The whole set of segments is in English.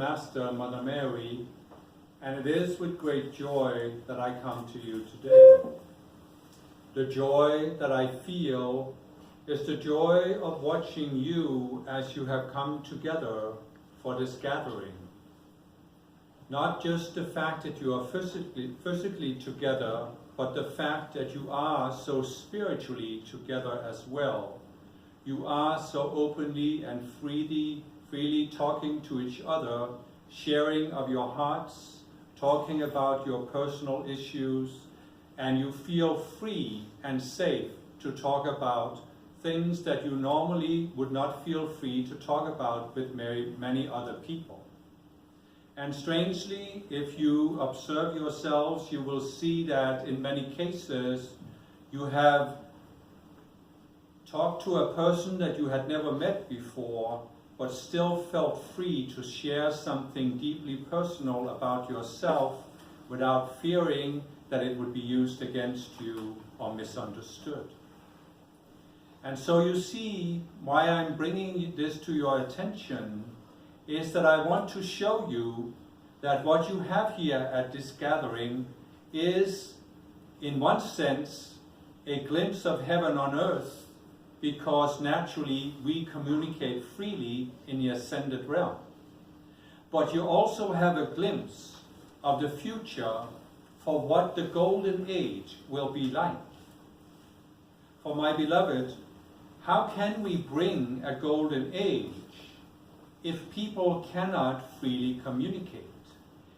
Master, Mother Mary, and it is with great joy that I come to you today. The joy that I feel is the joy of watching you as you have come together for this gathering. Not just the fact that you are physically together, but the fact that you are so spiritually together as well. You are so openly and freely talking to each other, sharing of your hearts, talking about your personal issues, and you feel free and safe to talk about things that you normally would not feel free to talk about with many other people. And strangely, if you observe yourselves, you will see that in many cases you have talked to a person that you had never met before, but still felt free to share something deeply personal about yourself without fearing that it would be used against you or misunderstood. And so you see why I'm bringing this to your attention is that I want to show you that what you have here at this gathering is, in one sense, a glimpse of heaven on earth, because naturally we communicate freely in the ascended realm. But you also have a glimpse of the future for what the golden age will be like. For my beloved, how can we bring a golden age if people cannot freely communicate?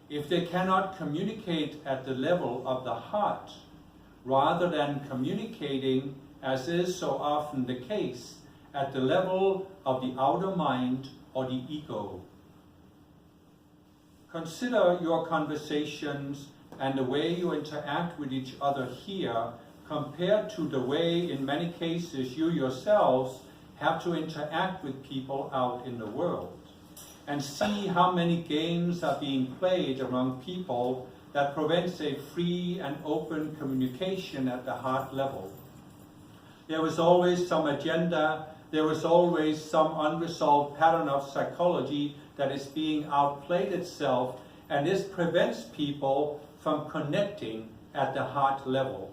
If they cannot communicate at the level of the heart, rather than communicating, as is so often the case, at the level of the outer mind or the ego. Consider your conversations and the way you interact with each other here compared to the way, in many cases, you yourselves have to interact with people out in the world. And see how many games are being played among people that prevents a free and open communication at the heart level. There was always some agenda, there was always some unresolved pattern of psychology that is being outplayed itself, and this prevents people from connecting at the heart level.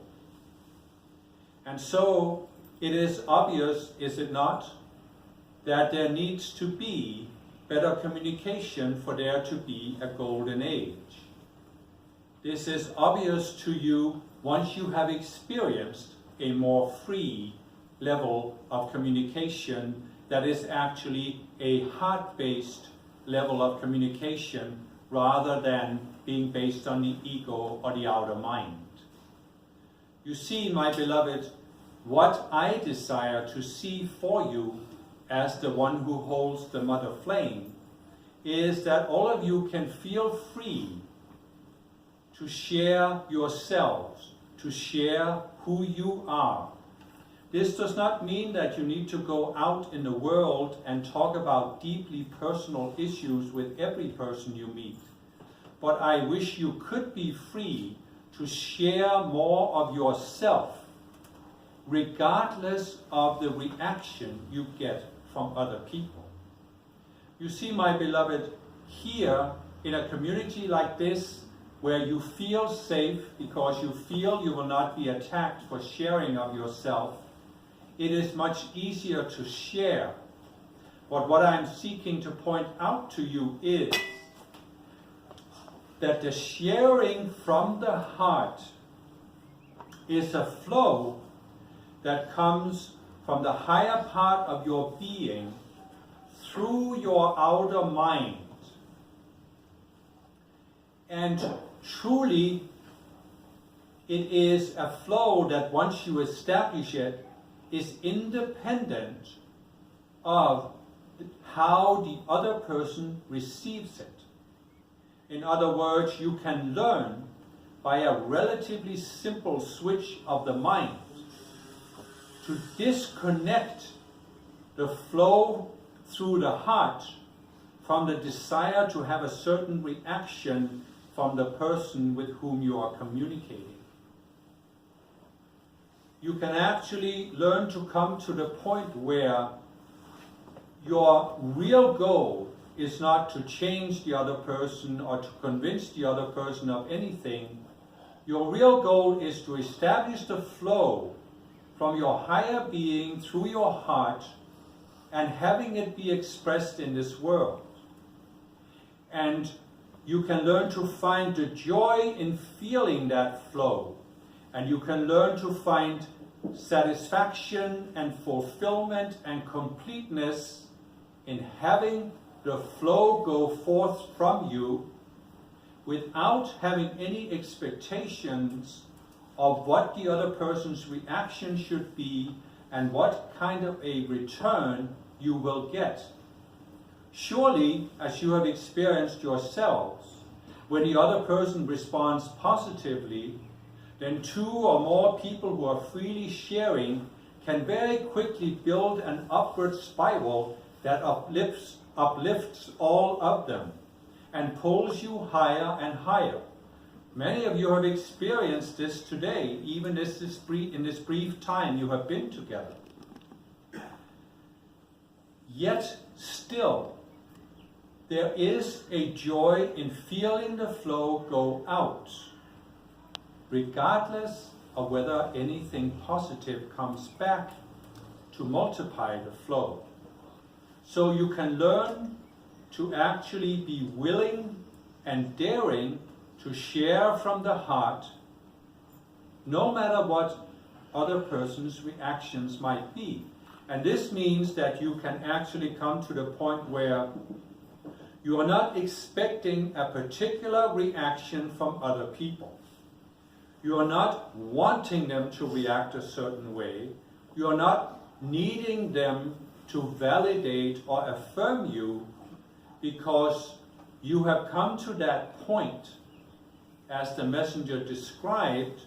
And so it is obvious, is it not, that there needs to be better communication for there to be a golden age. This is obvious to you once you have experienced a more free level of communication that is actually a heart-based level of communication rather than being based on the ego or the outer mind. You see, my beloved, what I desire to see for you as the one who holds the mother flame is that all of you can feel free to share yourselves, to share who you are. This does not mean that you need to go out in the world and talk about deeply personal issues with every person you meet. But I wish you could be free to share more of yourself, regardless of the reaction you get from other people. You see, my beloved, here in a community like this, where you feel safe because you feel you will not be attacked for sharing of yourself, it is much easier to share. But what I'm seeking to point out to you is that the sharing from the heart is a flow that comes from the higher part of your being through your outer mind. And truly, it is a flow that once you establish it, is independent of how the other person receives it. In other words, you can learn by a relatively simple switch of the mind to disconnect the flow through the heart from the desire to have a certain reaction from the person with whom you are communicating. You can actually learn to come to the point where your real goal is not to change the other person or to convince the other person of anything. Your real goal is to establish the flow from your higher being through your heart and having it be expressed in this world. And you can learn to find the joy in feeling that flow. And you can learn to find satisfaction and fulfillment and completeness in having the flow go forth from you without having any expectations of what the other person's reaction should be and what kind of a return you will get. Surely, as you have experienced yourselves, when the other person responds positively, then two or more people who are freely sharing can very quickly build an upward spiral that uplifts all of them and pulls you higher and higher. Many of you have experienced this today, even in this brief time you have been together. Yet still, there is a joy in feeling the flow go out, regardless of whether anything positive comes back to multiply the flow. So you can learn to actually be willing and daring to share from the heart, no matter what other person's reactions might be. And this means that you can actually come to the point where you are not expecting a particular reaction from other people. You are not wanting them to react a certain way. You are not needing them to validate or affirm you, because you have come to that point, as the messenger described,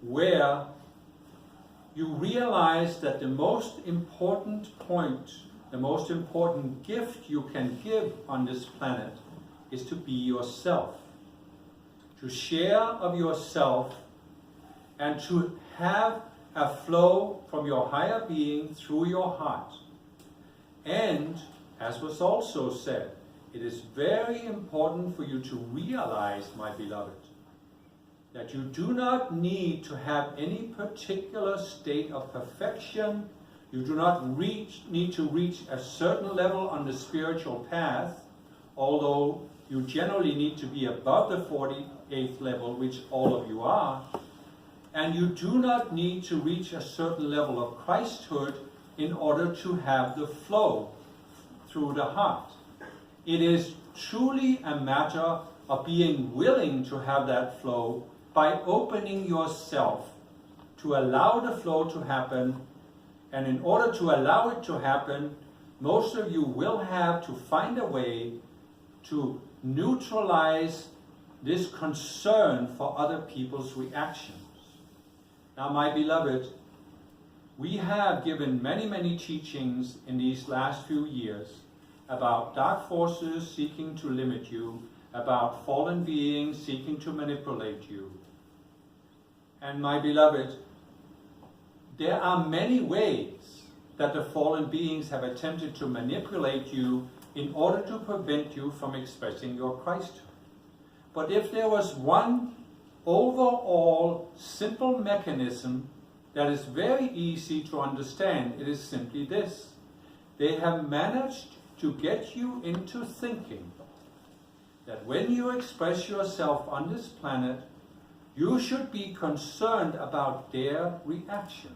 where you realize that the most important point, the most important gift you can give on this planet is to be yourself, to share of yourself, and to have a flow from your higher being through your heart. And, as was also said, it is very important for you to realize, my beloved, that you do not need to have any particular state of perfection. You do not need to reach a certain level on the spiritual path, although you generally need to be above the 48th level, which all of you are. And you do not need to reach a certain level of Christhood in order to have the flow through the heart. It is truly a matter of being willing to have that flow by opening yourself to allow the flow to happen. And in order to allow it to happen, most of you will have to find a way to neutralize this concern for other people's reactions. Now, my beloved, we have given many teachings in these last few years about dark forces seeking to limit you, about fallen beings seeking to manipulate you. And my beloved, there are many ways that the fallen beings have attempted to manipulate you in order to prevent you from expressing your Christhood. But if there was one overall simple mechanism that is very easy to understand, it is simply this. They have managed to get you into thinking that when you express yourself on this planet, you should be concerned about their reactions.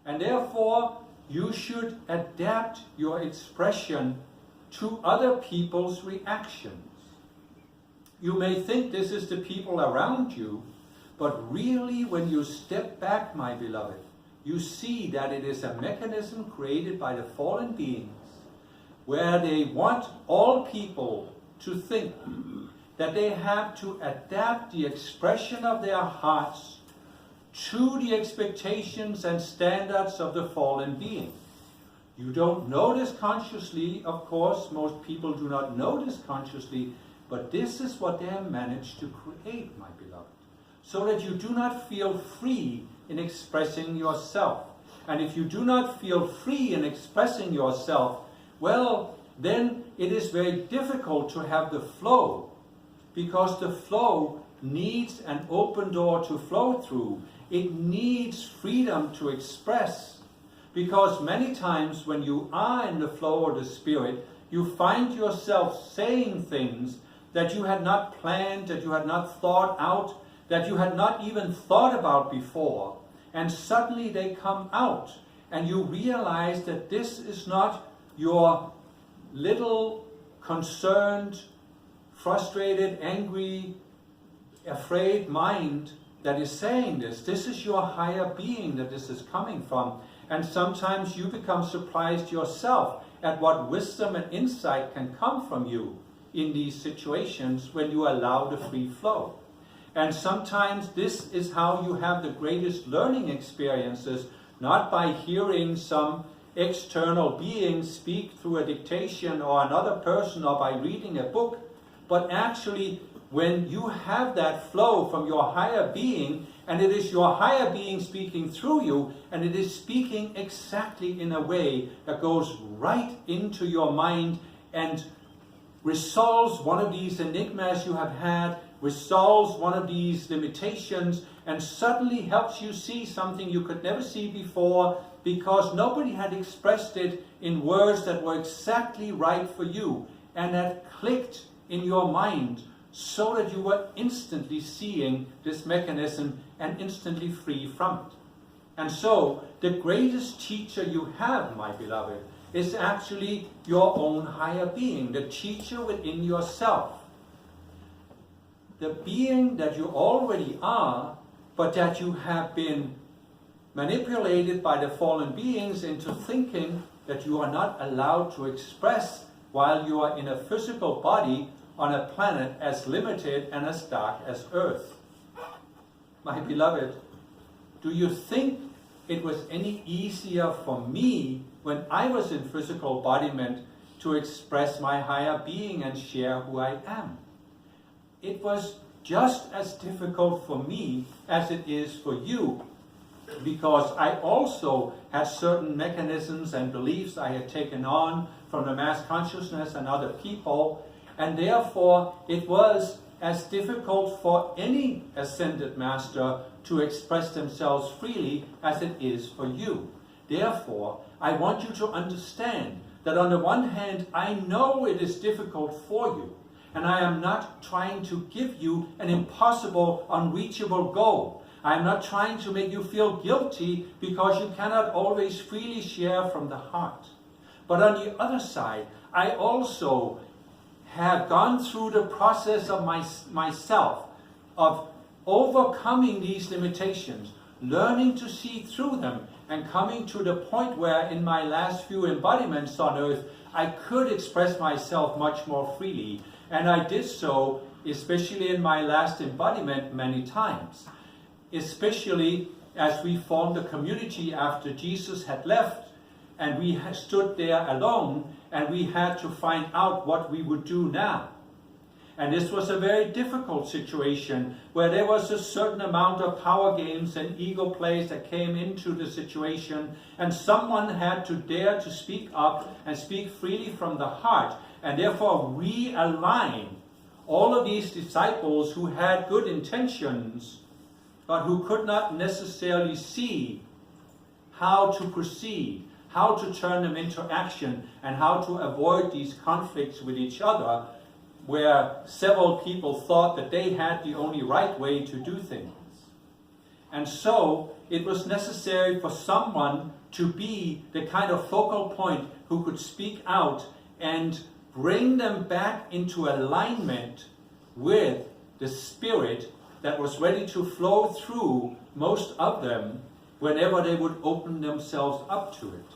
And therefore, you should adapt your expression to other people's reactions. You may think this is the people around you, but really when you step back, my beloved, you see that it is a mechanism created by the fallen beings where they want all people to think that they have to adapt the expression of their hearts to the expectations and standards of the fallen being. You don't know this consciously, of course, most people do not know this consciously, but this is what they have managed to create, my beloved, so that you do not feel free in expressing yourself. And if you do not feel free in expressing yourself, well, then it is very difficult to have the flow, because the flow needs an open door to flow through. It needs freedom to express, because many times when you are in the flow of the Spirit, you find yourself saying things that you had not planned, that you had not thought out, that you had not even thought about before, and suddenly they come out, and you realize that this is not your little concerned, frustrated, angry, afraid mind that is saying this. This is your higher being that this is coming from. And sometimes you become surprised yourself at what wisdom and insight can come from you in these situations when you allow the free flow. And sometimes this is how you have the greatest learning experiences, not by hearing some external being speak through a dictation or another person or by reading a book, but actually when you have that flow from your higher being, and it is your higher being speaking through you, and it is speaking exactly in a way that goes right into your mind and resolves one of these enigmas you have had, resolves one of these limitations, and suddenly helps you see something you could never see before, because nobody had expressed it in words that were exactly right for you, and that clicked in your mind so that you were instantly seeing this mechanism and instantly free from it. And so, the greatest teacher you have, my beloved, is actually your own higher being, the teacher within yourself. The being that you already are, but that you have been manipulated by the fallen beings into thinking that you are not allowed to express while you are in a physical body on a planet as limited and as dark as Earth. My beloved, do you think it was any easier for me when I was in physical embodiment to express my higher being and share who I am? It was just as difficult for me as it is for you, because I also had certain mechanisms and beliefs I had taken on from the mass consciousness and other people, and therefore it was as difficult for any ascended master to express themselves freely as it is for you. Therefore, I want you to understand that on the one hand, I know it is difficult for you, and I am not trying to give you an impossible, unreachable goal. I am not trying to make you feel guilty because you cannot always freely share from the heart. But on the other side, I also have gone through the process of myself of overcoming these limitations, learning to see through them, and coming to the point where in my last few embodiments on earth, I could express myself much more freely. And I did so, especially in my last embodiment, many times. Especially as we formed a community after Jesus had left, and we stood there alone, and we had to find out what we would do now. And this was a very difficult situation where there was a certain amount of power games and ego plays that came into the situation, and someone had to dare to speak up and speak freely from the heart, and therefore realign all of these disciples who had good intentions, but who could not necessarily see how to proceed, how to turn them into action, and how to avoid these conflicts with each other, where several people thought that they had the only right way to do things. And so it was necessary for someone to be the kind of focal point who could speak out and bring them back into alignment with the spirit that was ready to flow through most of them whenever they would open themselves up to it.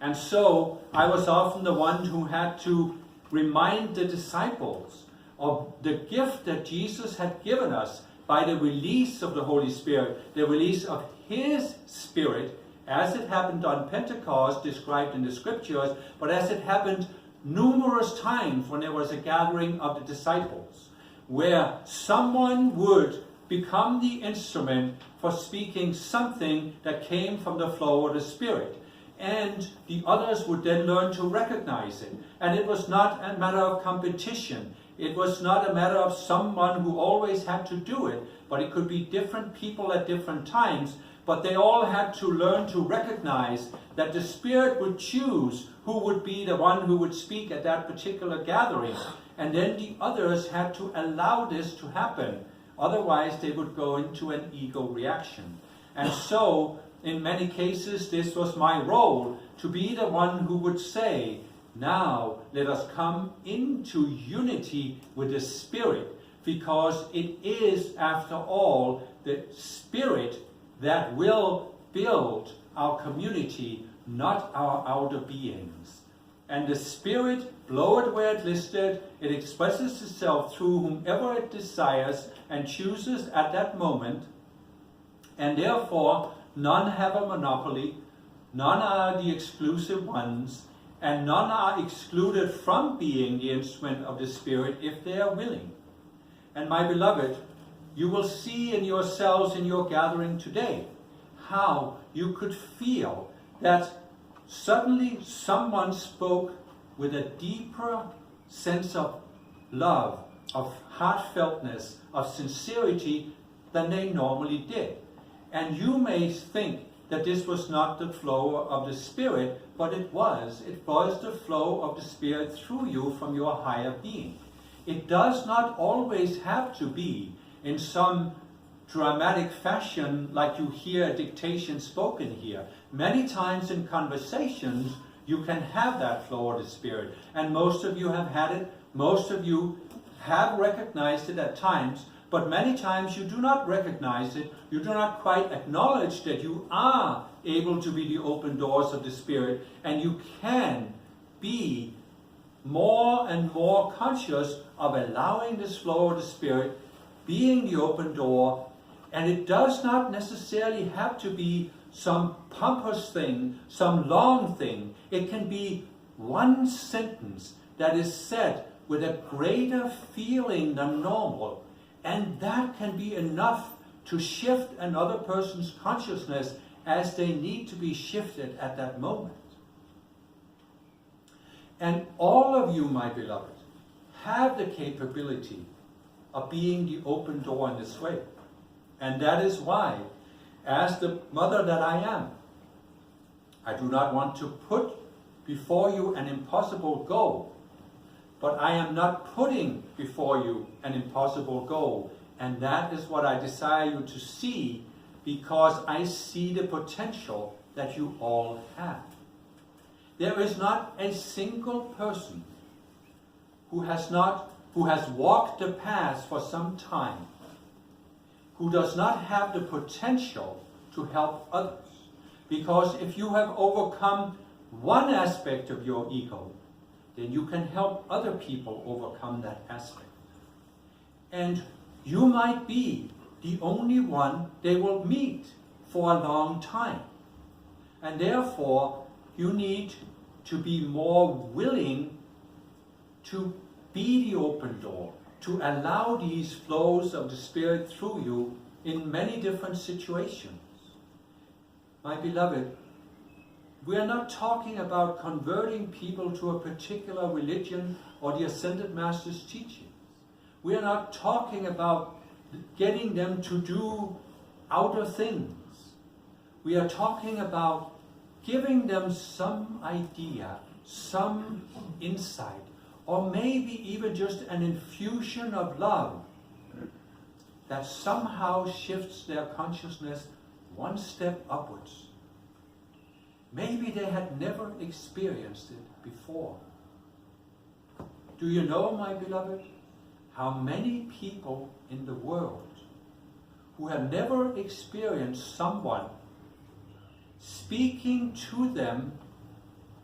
And so I was often the one who had to remind the disciples of the gift that Jesus had given us by the release of the Holy Spirit, the release of His Spirit, as it happened on Pentecost, described in the Scriptures, but as it happened numerous times when there was a gathering of the disciples, where someone would become the instrument for speaking something that came from the flow of the Spirit. and the others would then learn to recognize it. And it was not a matter of competition. It was not a matter of someone who always had to do it, but it could be different people at different times. But they all had to learn to recognize that the Spirit would choose who would be the one who would speak at that particular gathering. And then the others had to allow this to happen. Otherwise, they would go into an ego reaction. And so, in many cases, this was my role, to be the one who would say, now let us come into unity with the Spirit, because it is, after all, the Spirit that will build our community, not our outer beings. And the Spirit, blow it where it listed, it expresses itself through whomever it desires and chooses at that moment, and therefore none have a monopoly, none are the exclusive ones, and none are excluded from being the instrument of the Spirit if they are willing. And my beloved, you will see in yourselves in your gathering today how you could feel that suddenly someone spoke with a deeper sense of love, of heartfeltness, of sincerity than they normally did. And you may think that this was not the flow of the Spirit, but it was. It was the flow of the Spirit through you from your higher being. It does not always have to be in some dramatic fashion like you hear dictation spoken here. Many times in conversations, you can have that flow of the Spirit. And most of you have had it. Most of you have recognized it at times. But many times you do not recognize it. You do not quite acknowledge that you are able to be the open doors of the Spirit. And you can be more and more conscious of allowing this flow of the Spirit, being the open door. And it does not necessarily have to be some pompous thing, some long thing. It can be one sentence that is said with a greater feeling than normal. And that can be enough to shift another person's consciousness as they need to be shifted at that moment. And all of you, my beloved, have the capability of being the open door in this way. And that is why, as the mother that I am, I do not want to put before you an impossible goal, but I am not putting before you an impossible goal. And that is what I desire you to see, because I see the potential that you all have. There is not a single person who has walked the path for some time, who does not have the potential to help others. Because if you have overcome one aspect of your ego, then you can help other people overcome that aspect. And you might be the only one they will meet for a long time. And therefore, you need to be more willing to be the open door, to allow these flows of the Spirit through you in many different situations. My beloved, we are not talking about converting people to a particular religion or the Ascended Master's teachings. We are not talking about getting them to do outer things. We are talking about giving them some idea, some insight, or maybe even just an infusion of love that somehow shifts their consciousness one step upwards. Maybe they had never experienced it before. Do you know, my beloved, how many people in the world who have never experienced someone speaking to them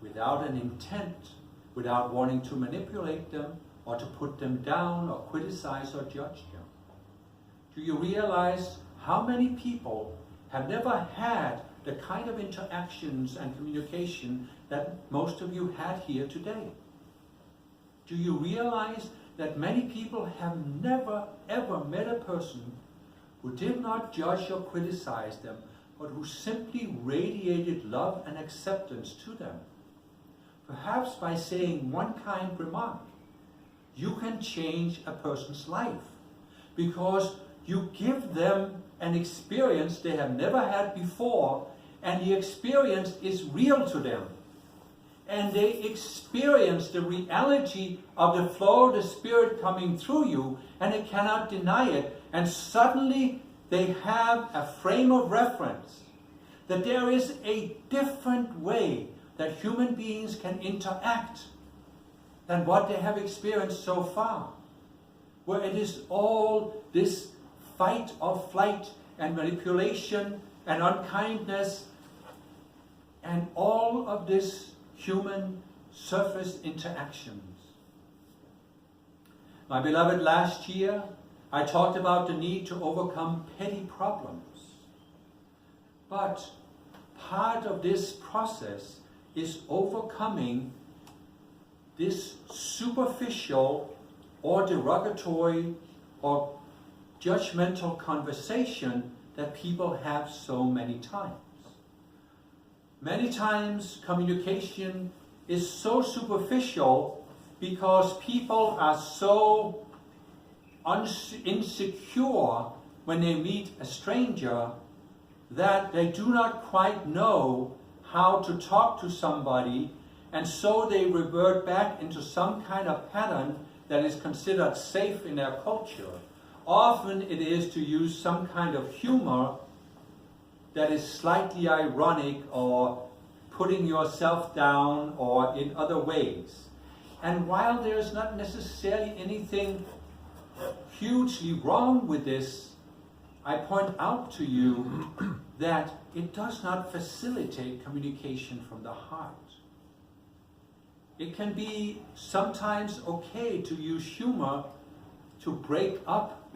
without an intent, without wanting to manipulate them or to put them down or criticize or judge them? Do you realize how many people have never had the kind of interactions and communication that most of you had here today? Do you realize that many people have never ever met a person who did not judge or criticize them, but who simply radiated love and acceptance to them. Perhaps by saying one kind remark, you can change a person's life because you give them an experience they have never had before, and the experience is real to them. And they experience the reality of the flow of the Spirit coming through you, and they cannot deny it. And suddenly they have a frame of reference that there is a different way that human beings can interact than what they have experienced so far, where it is all this fight or flight and manipulation and unkindness and all of this human surface interactions. My beloved, last year I talked about the need to overcome petty problems. But part of this process is overcoming this superficial or derogatory or judgmental conversation that people have so many times. Many times communication is so superficial because people are so insecure when they meet a stranger that they do not quite know how to talk to somebody, and so they revert back into some kind of pattern that is considered safe in their culture. Often it is to use some kind of humor that is slightly ironic or putting yourself down or in other ways. And while there is not necessarily anything hugely wrong with this, I point out to you that it does not facilitate communication from the heart. It can be sometimes okay to use humor to break up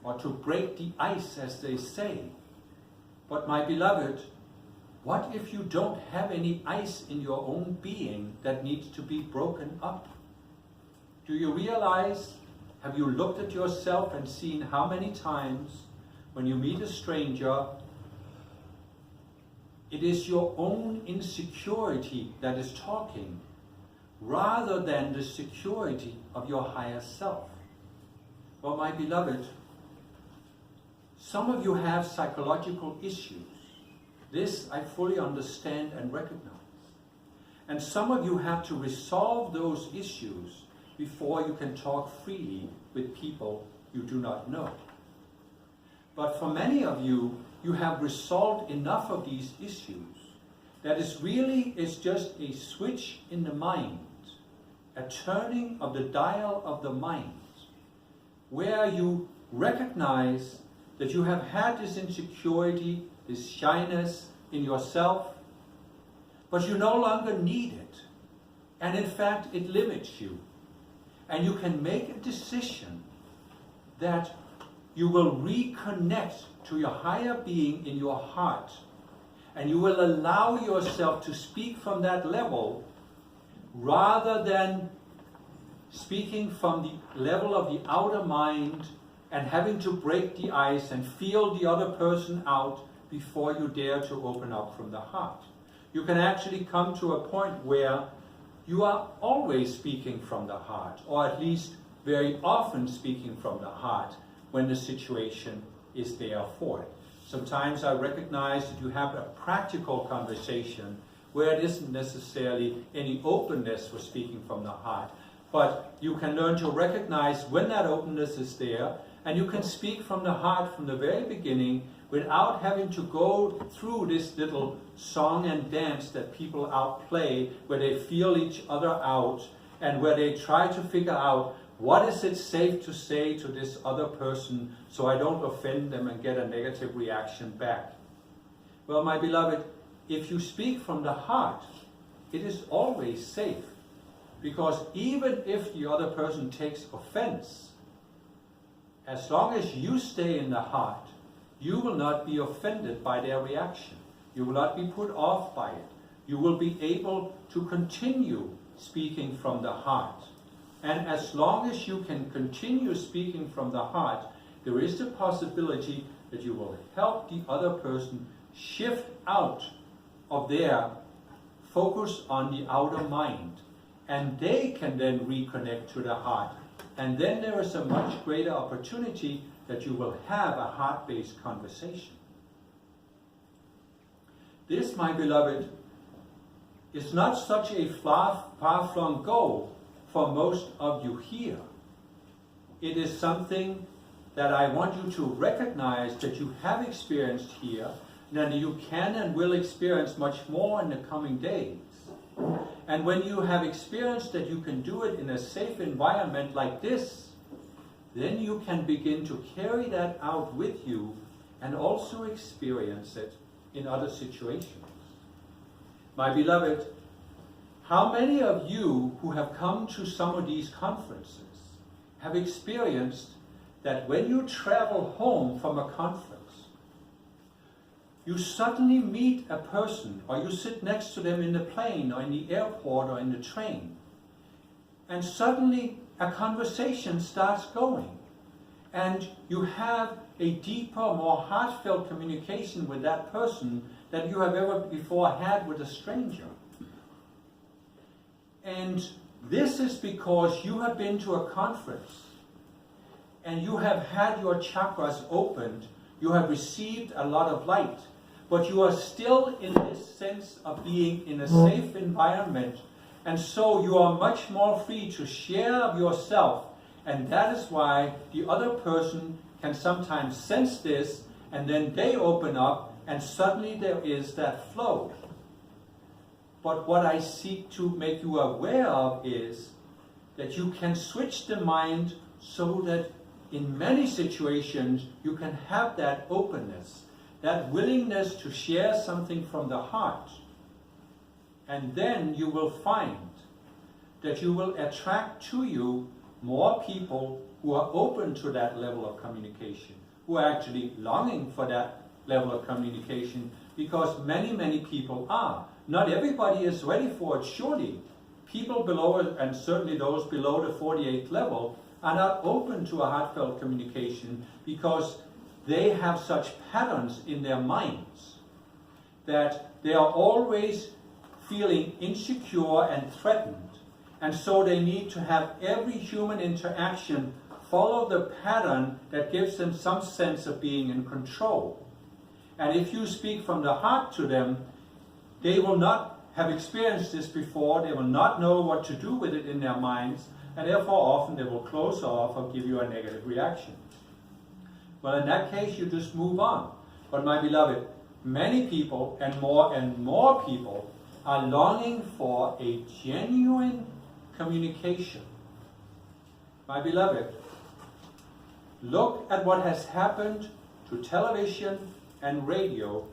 or to break the ice, as they say. But my beloved, what if you don't have any ice in your own being that needs to be broken up? Do you realize, have you looked at yourself and seen how many times when you meet a stranger, it is your own insecurity that is talking rather than the security of your higher self? Well, my beloved, some of you have psychological issues. This I fully understand and recognize. And some of you have to resolve those issues before you can talk freely with people you do not know. But for many of you, you have resolved enough of these issues that is just a switch in the mind, a turning of the dial of the mind, where you recognize that you have had this insecurity, this shyness in yourself, but you no longer need it. And in fact, it limits you. And you can make a decision that you will reconnect to your higher being in your heart. And you will allow yourself to speak from that level rather than speaking from the level of the outer mind and having to break the ice and feel the other person out before you dare to open up from the heart. You can actually come to a point where you are always speaking from the heart, or at least very often speaking from the heart when the situation is there for it. Sometimes I recognize that you have a practical conversation where it isn't necessarily any openness for speaking from the heart, but you can learn to recognize when that openness is there, and you can speak from the heart from the very beginning without having to go through this little song and dance that people outplay, where they feel each other out and where they try to figure out what is it safe to say to this other person so I don't offend them and get a negative reaction back. Well, my beloved, if you speak from the heart, it is always safe, because even if the other person takes offense, as long as you stay in the heart, you will not be offended by their reaction. You will not be put off by it. You will be able to continue speaking from the heart. And as long as you can continue speaking from the heart, there is the possibility that you will help the other person shift out of their focus on the outer mind, and they can then reconnect to the heart. And then there is a much greater opportunity that you will have a heart-based conversation. This, my beloved, is not such a far-flung goal for most of you here. It is something that I want you to recognize that you have experienced here, and that you can and will experience much more in the coming days. And when you have experienced that you can do it in a safe environment like this, then you can begin to carry that out with you and also experience it in other situations. My beloved, how many of you who have come to some of these conferences have experienced that when you travel home from a conference, you suddenly meet a person, or you sit next to them in the plane or in the airport or in the train, and suddenly a conversation starts going, and you have a deeper, more heartfelt communication with that person than you have ever before had with a stranger. And this is because you have been to a conference and you have had your chakras opened, you have received a lot of light, but you are still in this sense of being in a safe environment, and so you are much more free to share of yourself, and that is why the other person can sometimes sense this, and then they open up, and suddenly there is that flow. But what I seek to make you aware of is that you can switch the mind so that in many situations you can have that openness, that willingness to share something from the heart. And then you will find that you will attract to you more people who are open to that level of communication, who are actually longing for that level of communication, because many, many people are. Not everybody is ready for it, surely. People below it, and certainly those below the 48th level, are not open to a heartfelt communication because they have such patterns in their minds that they are always feeling insecure and threatened. And so they need to have every human interaction follow the pattern that gives them some sense of being in control. And if you speak from the heart to them, they will not have experienced this before, they will not know what to do with it in their minds, and therefore often they will close off or give you a negative reaction. Well, in that case, you just move on. But my beloved, many people and more people are longing for a genuine communication. My beloved, look at what has happened to television and radio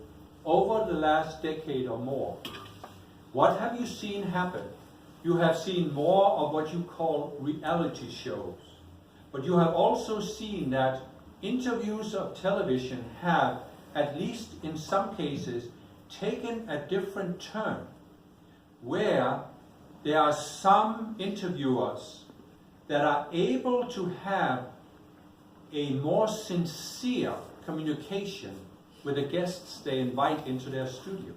over the last decade or more. What have you seen happen? You have seen more of what you call reality shows. But you have also seen that interviews of television have, at least in some cases, taken a different turn, where there are some interviewers that are able to have a more sincere communication with the guests they invite into their studio.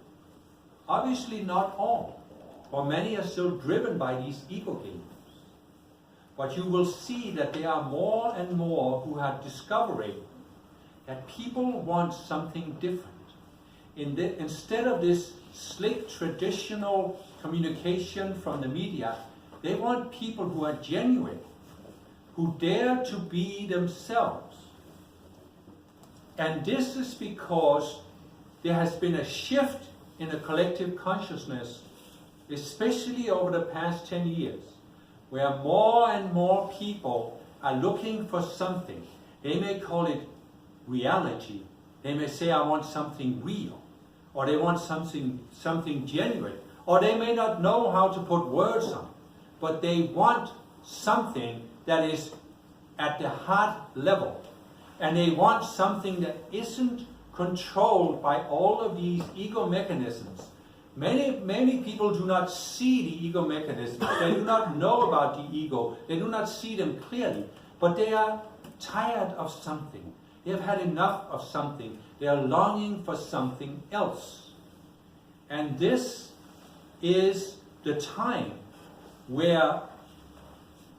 Obviously not all, for many are still driven by these ego games. But you will see that there are more and more who are discovering that people want something different. Instead of this slick traditional communication from the media, they want people who are genuine, who dare to be themselves. And this is because there has been a shift in the collective consciousness, especially over the past 10 years, where more and more people are looking for something. They may call it reality. They may say, I want something real, or they want something genuine, or they may not know how to put words on it, but they want something that is at the heart level. And they want something that isn't controlled by all of these ego mechanisms. Many people do not see the ego mechanisms. They do not know about the ego. They do not see them clearly. But they are tired of something. They have had enough of something. They are longing for something else. And this is the time where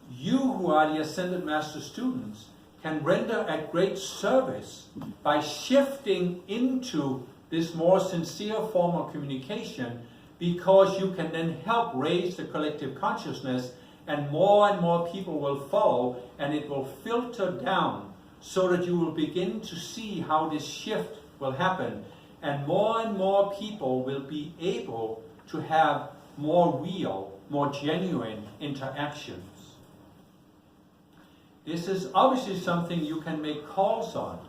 you who are the Ascended Master students can render a great service by shifting into this more sincere form of communication, because you can then help raise the collective consciousness, and more people will follow, and it will filter down so that you will begin to see how this shift will happen, and more people will be able to have more real, more genuine interactions. This is obviously something you can make calls on,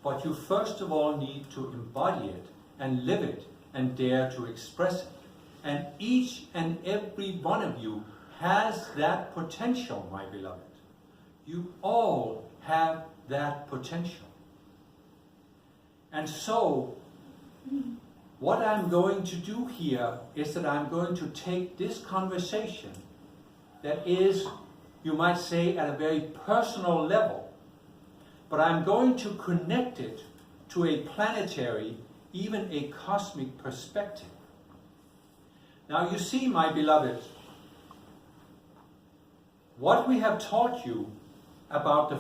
but you first of all need to embody it and live it and dare to express it. And each and every one of you has that potential, my beloved. You all have that potential. And so, what I'm going to do here is that I'm going to take this conversation that is, you might say, at a very personal level, but I'm going to connect it to a planetary, even a cosmic perspective. Now you see, my beloved, what we have taught you about the